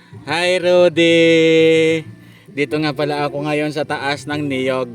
Hi Rudy! Dito nga pala ako ngayon sa taas ng niyog.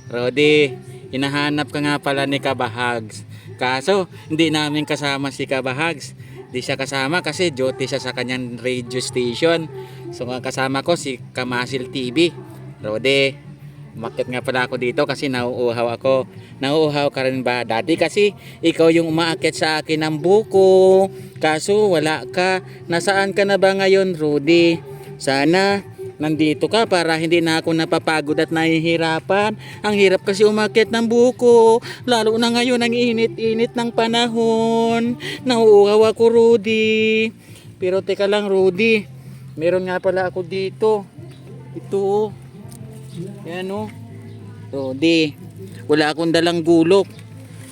Rudy, hinahanap ka nga pala ni Kabahags. Kaso, hindi namin kasama si Kabahags. Di siya kasama kasi duty siya sa kanyang radio station. So nga kasama ko si Kamasil TV. Rudy, umakyat nga pala ako dito kasi nauuhaw ako. Nauuhaw ka rin ba? Dati kasi ikaw yung umaakyat sa akin ng buko. Kaso wala ka. Nasaan ka na ba ngayon, Rudy? Sana nandito ka para hindi na ako napapagod at nahihirapan. Ang hirap kasi umakyat ng buko. Lalo na ngayon ang init-init ng panahon. Nauuhaw ako, Rudy. Pero teka lang, Rudy. Meron nga pala ako dito. Ito. Yan o. Rudy, wala akong dalang gulok.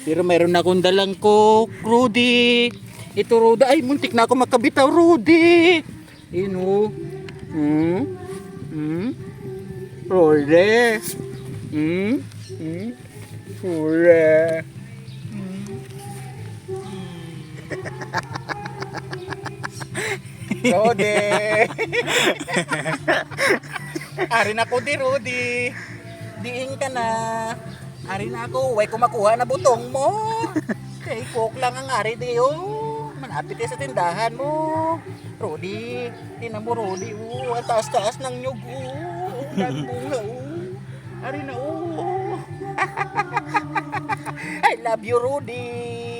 Pero mayroon akong dalang coke, Rudy. Ito, Rudy. Ay, muntik na ako makabitaw, Rudy. Yan o. Rudy. Rudy. Rudy. Arin ako di, Rudy. Diin ka na. Arin ako. Way ko makuha na butong mo. Kay coke lang ang ari di, oh. Malapit sa tindahan mo. Rudy. Tinan mo, Rudy. Oh, ang taas-taas ng nyug. Oh, nagbunga. Oh. Arin na, oh. I love you, Rudy.